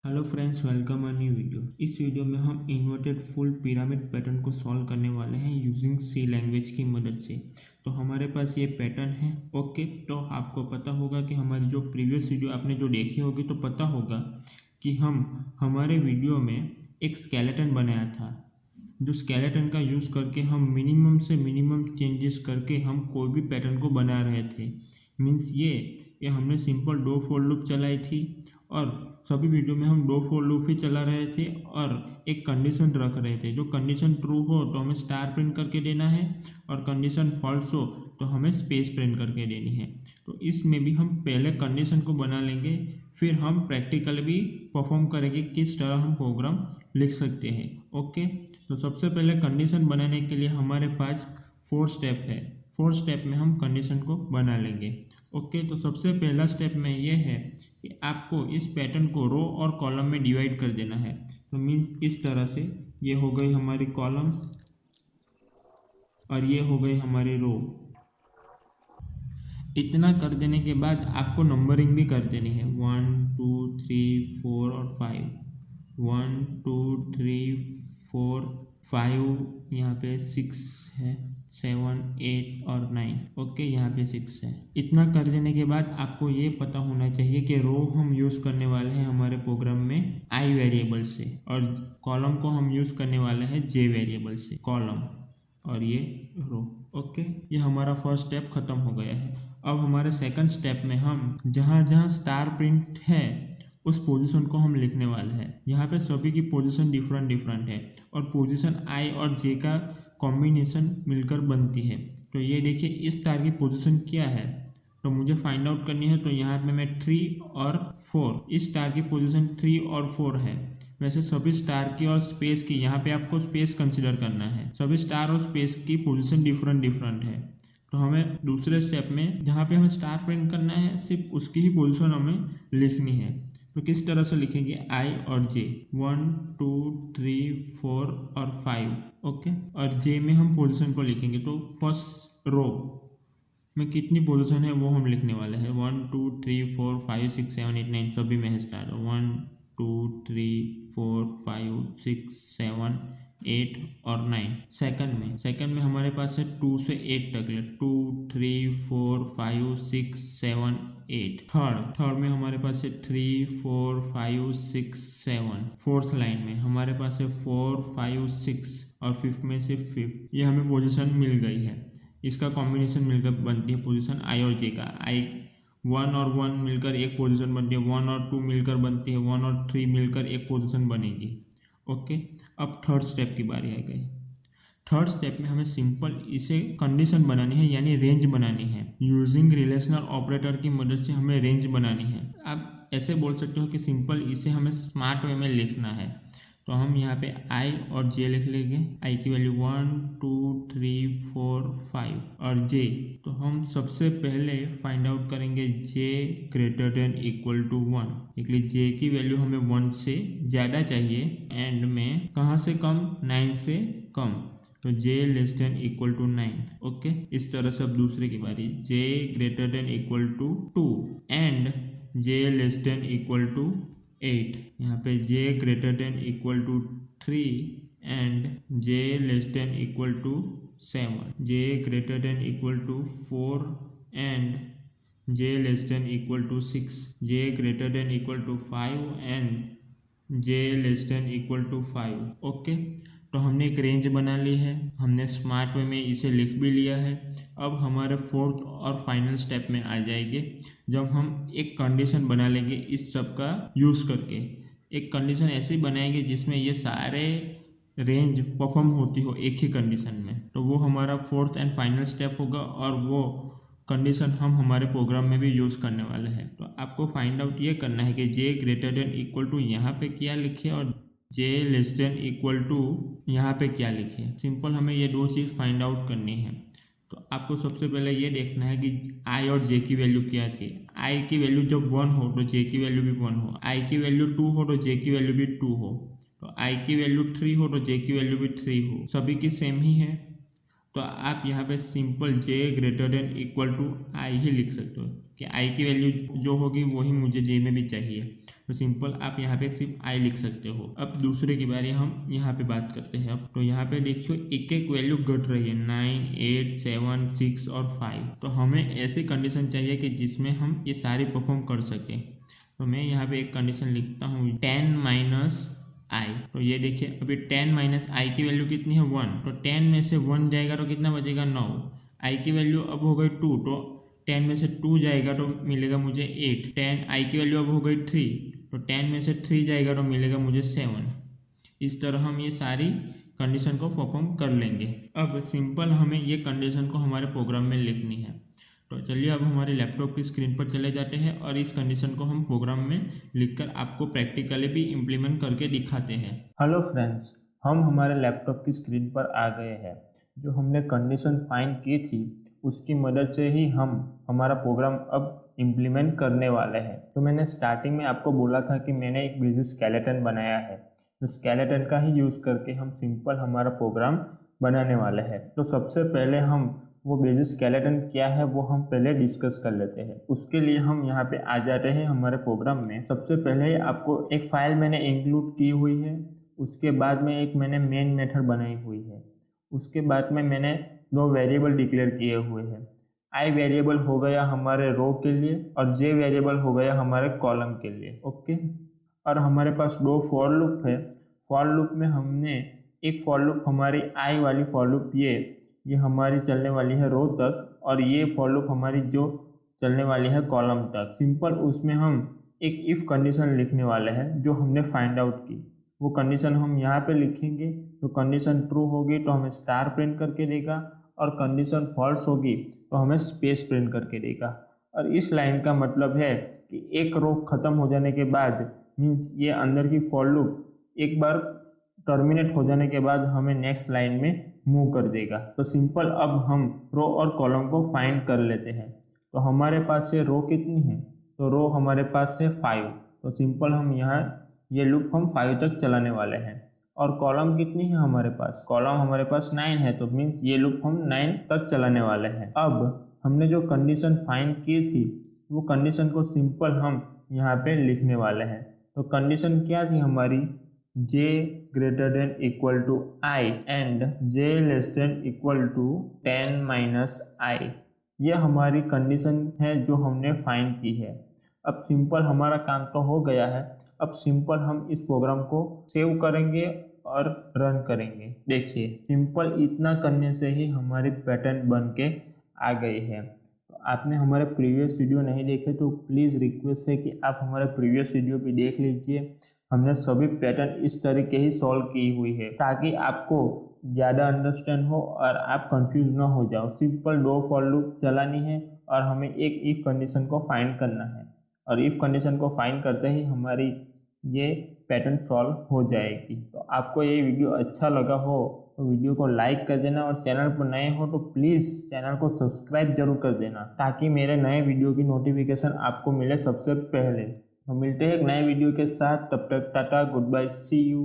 Hello friends, welcome a new video. इस video में हम इन्वर्टेड फुल पिरामिड पैटर्न को सॉल्व करने वाले हैं यूजिंग सी लैंग्वेज की मदद से। तो हमारे पास ये पैटर्न है। ओके, तो आपको पता होगा कि हमारी जो प्रीवियस वीडियो आपने जो देखी होगी तो पता होगा कि हम हमारे वीडियो में एक स्केलेटन बनाया था, जो स्केलेटन का यूज़ करके हम मिनिमम से मिनिमम चेंजेस करके हम कोई भी पैटर्न को बना रहे थे। मीन्स ये हमने सिंपल डो फॉर लूप चलाई थी और सभी वीडियो में हम डो फॉर लूप ही चला रहे थे और एक कंडीशन रख रहे थे। जो कंडीशन ट्रू हो तो हमें स्टार प्रिंट करके देना है और कंडीशन फॉल्स हो तो हमें स्पेस प्रिंट करके देनी है। तो इसमें भी हम पहले कंडीशन को बना लेंगे, फिर हम प्रैक्टिकल भी परफॉर्म करेंगे किस तरह हम प्रोग्राम लिख सकते हैं। ओके, तो सबसे पहले कंडीशन बनाने के लिए हमारे पास 4 स्टेप है। 4 स्टेप में हम कंडीशन को बना लेंगे। ओके, तो सबसे पहला स्टेप में ये है कि आपको इस पैटर्न को रो और कॉलम में डिवाइड कर देना है। तो मीन्स इस तरह से ये हो गई हमारी कॉलम और ये हो गई हमारी रो। इतना कर देने के बाद आपको नंबरिंग भी कर देनी है 1 2 3 4 और 5। 1 2 3 4 5, यहाँ पे 6 है, 7 8 और 9। ओके, यहाँ पे 6 है। इतना कर देने के बाद आपको ये पता होना चाहिए कि रो हम यूज़ करने वाले हैं हमारे प्रोग्राम में आई वेरिएबल से और कॉलम को हम यूज़ करने वाले हैं जे वेरिएबल से। कॉलम और ये रो। ओके, ये हमारा फर्स्ट स्टेप खत्म हो गया है। अब हमारे सेकंड स्टेप में हम जहाँ जहाँ स्टार प्रिंट है उस पोजीशन को हम लिखने वाले हैं। यहाँ पे सभी की पोजीशन डिफरेंट है और पोजीशन आई और जे का कॉम्बिनेशन मिलकर बनती है। तो ये देखिए इस स्टार की पोजीशन क्या है, तो मुझे फाइंड आउट करनी है। तो यहाँ पे मैं 3 और 4, इस स्टार की पोजीशन 3 और 4 है। वैसे सभी स्टार की और स्पेस की, यहाँ पे आपको स्पेस कंसिडर करना है। सभी स्टार और स्पेस की पोजीशन डिफरेंट है। तो हमें दूसरे स्टेप में जहाँ पे हमें स्टार प्रिंट करना है सिर्फ उसकी ही पोजीशन हमें लिखनी है। तो किस तरह से लिखेंगे, आई और जे 1 2 3 4 और 5। ओके, और जे में हम पोजीशन को लिखेंगे। तो फर्स्ट रो में कितनी पोजीशन है वो हम लिखने वाले हैं। 1 2 3 4 5 6 7 8 9 सभी में है स्टार। 1 2 3 4 5 6 7 8 और 9। सेकंड में हमारे पास है 2 से 8 तक 2 3 4 5 6 7 8। थर्ड में हमारे पास है 3 4 5 6 7। फोर्थ लाइन में हमारे पास है 4 5 6 और फिफ्थ में से 5। ये हमें पोजीशन मिल गई है। इसका कॉम्बिनेशन मिलकर बनती है पोजीशन आई और जे का। आई 1 और 1 मिलकर एक पोजीशन बनती है, 1 और 2 मिलकर बनती है, 1 और 3 मिलकर एक पोजीशन बनेगी। ओके, अब थर्ड स्टेप की बारी आ गई। थर्ड स्टेप में हमें सिंपल इसे कंडीशन बनानी है, यानी रेंज बनानी है। यूजिंग रिलेशनल ऑपरेटर की मदद से हमें रेंज बनानी है। आप ऐसे बोल सकते हो कि सिंपल इसे हमें स्मार्ट वे में लिखना है। तो हम यहाँ पे आई और जे लिख लेंगे। आई की वैल्यू 1 2 3 4 5 और जे। तो हम सबसे पहले फाइंड आउट करेंगे जे ग्रेटर देन इक्वल टू 1। इसलिए जे की वैल्यू हमें 1 से ज़्यादा चाहिए। एंड में कहाँ से कम, 9 से कम। तो j less than equal to 9। Okay, इस तरह से अब दूसरे की बारी। j greater than equal to 2 and j less than equal to 8। यहाँ पे j greater than equal to 3 and j less than equal to 7। j greater than equal to 4 and j less than equal to 6। j greater than equal to 5 and j less than equal to 5। Okay, तो हमने एक range बना ली है, हमने smart way में इसे लिख भी लिया है। अब हमारे फोर्थ और फाइनल स्टेप में आ जाएंगे, जब हम एक कंडीशन बना लेंगे इस सब का यूज़ करके। एक कंडीशन ऐसे बनाएंगे जिसमें ये सारे रेंज परफॉर्म होती हो एक ही कंडीशन में। तो वो हमारा फोर्थ एंड फाइनल स्टेप होगा और वो कंडीशन हम हमारे प्रोग्राम में भी यूज़ करने वाले हैं। तो आपको फाइंड आउट ये करना है कि J greater than equal to यहाँ पे क्या लिखे और j less than equal to यहाँ पे क्या लिखे। सिंपल हमें ये दो चीज़ फाइंड आउट करनी है। तो आपको सबसे पहले ये देखना है कि i और j की वैल्यू क्या थी। i की वैल्यू जब 1 हो तो j की वैल्यू भी 1 हो, i की वैल्यू 2 हो तो j की वैल्यू भी 2 हो, तो i की वैल्यू 3 हो तो j की वैल्यू भी 3 हो। सभी की सेम ही है। तो आप यहाँ पे simple j greater than equal to i ही लिख सकते हो, कि आई की वैल्यू जो होगी वही मुझे जे में भी चाहिए। तो सिंपल आप यहाँ पे सिर्फ आई लिख सकते हो। अब दूसरे की बारी हम यहाँ पे बात करते हैं। अब तो यहाँ पे देखियो एक एक वैल्यू घट रही है, 9, 8, 7, 6 और 5। तो हमें ऐसी कंडीशन चाहिए कि जिसमें हम ये सारी परफॉर्म कर सकें। तो मैं यहाँ पे एक कंडीशन लिखता हूँ 10 माइनस आई। तो ये देखिए अभी 10 माइनस आई की वैल्यू कितनी है 1। तो 10 में से 1 जाएगा तो कितना बचेगा 9। आई की वैल्यू अब हो गई 2, तो 10 में से 2 जाएगा तो मिलेगा मुझे 8। 10 आई की वैल्यू अब हो गई 3, तो 10 में से 3 जाएगा तो मिलेगा मुझे 7। इस तरह हम ये सारी कंडीशन को परफॉर्म कर लेंगे। अब सिंपल हमें ये कंडीशन को हमारे प्रोग्राम में लिखनी है। तो चलिए अब हमारे लैपटॉप की स्क्रीन पर चले जाते हैं और इस कंडीशन को हम प्रोग्राम में लिखकर आपको प्रैक्टिकली भी इम्प्लीमेंट करके दिखाते हैं। हेलो फ्रेंड्स, हम हमारे लैपटॉप की स्क्रीन पर आ गए हैं। जो हमने कंडीशन फाइंड की थी उसकी मदद से ही हम हमारा प्रोग्राम अब इम्प्लीमेंट करने वाले हैं। तो मैंने स्टार्टिंग में आपको बोला था कि मैंने एक बेसिक स्केलेटन बनाया है। तो स्केलेटन का ही यूज़ करके हम सिंपल हमारा प्रोग्राम बनाने वाले हैं। तो सबसे पहले हम वो बेसिक स्केलेटन क्या है वो हम पहले डिस्कस कर लेते हैं। उसके लिए हम यहाँ पे आ जाते हैं हमारे प्रोग्राम में। सबसे पहले आपको एक फाइल मैंने इंक्लूड की हुई है, उसके बाद में एक मैंने मेन मेथड बनाई हुई है, उसके बाद में मैंने 2 वेरिएबल डिक्लेयर किए हुए हैं। आई वेरिएबल हो गया हमारे रो के लिए और जे वेरिएबल हो गया हमारे कॉलम के लिए। ओके, और हमारे पास 2 फॉर लूप है। फॉर लूप में हमने एक फॉर लूप हमारी आई वाली फॉर लूप ये हमारी चलने वाली है रो तक, और ये फॉर लूप हमारी जो चलने वाली है कॉलम तक। सिंपल उसमें हम एक इफ़ कंडीशन लिखने वाले हैं जो हमने फाइंड आउट की। वो कंडीशन हम यहाँ पे लिखेंगे। तो कंडीशन ट्रू होगी तो हमें स्टार प्रिंट करके देगा, और कंडीशन फॉल्स होगी तो हमें स्पेस प्रिंट करके देगा। और इस लाइन का मतलब है कि एक रो खत्म हो जाने के बाद, मीन्स ये अंदर की फॉर लूप एक बार टर्मिनेट हो जाने के बाद हमें नेक्स्ट लाइन में मूव कर देगा। तो सिंपल अब हम रो और कॉलम को फाइंड कर लेते हैं। तो हमारे पास से रो कितनी है, तो रो हमारे पास से 5। तो सिंपल हम यहाँ ये लूप हम 5 तक चलाने वाले हैं। और कॉलम कितनी है हमारे पास, कॉलम हमारे पास 9 है, तो मीन्स ये लूप हम 9 तक चलाने वाले हैं। अब हमने जो कंडीशन फाइंड की थी वो कंडीशन को सिंपल हम यहाँ पे लिखने वाले हैं। तो कंडीशन क्या थी हमारी, j greater than equal to i and j less than equal to 10 minus i। ये हमारी कंडीशन है जो हमने फाइंड की है। अब सिंपल हमारा काम तो हो गया है। अब सिंपल हम इस प्रोग्राम को सेव करेंगे और रन करेंगे। देखिए सिंपल इतना करने से ही हमारी पैटर्न बन के आ गई है। तो आपने हमारे प्रीवियस वीडियो नहीं देखे तो प्लीज़ रिक्वेस्ट है कि आप हमारे प्रीवियस वीडियो भी देख लीजिए। हमने सभी पैटर्न इस तरीके ही सॉल्व की हुई है ताकि आपको ज़्यादा अंडरस्टैंड हो और आप कंफ्यूज ना हो जाओ। सिंपल 2 फॉर लूप चलानी है और हमें एक इफ कंडीशन को फाइंड करना है, और इफ कंडीशन को फाइंड करते ही हमारी ये पैटर्न सॉल्व हो जाएगी। तो आपको ये वीडियो अच्छा लगा हो तो वीडियो को लाइक कर देना, और चैनल पर नए हो तो प्लीज़ चैनल को सब्सक्राइब जरूर कर देना ताकि मेरे नए वीडियो की नोटिफिकेशन आपको मिले सबसे पहले। तो मिलते हैं एक नए वीडियो के साथ, तब तक tata, goodbye, see you.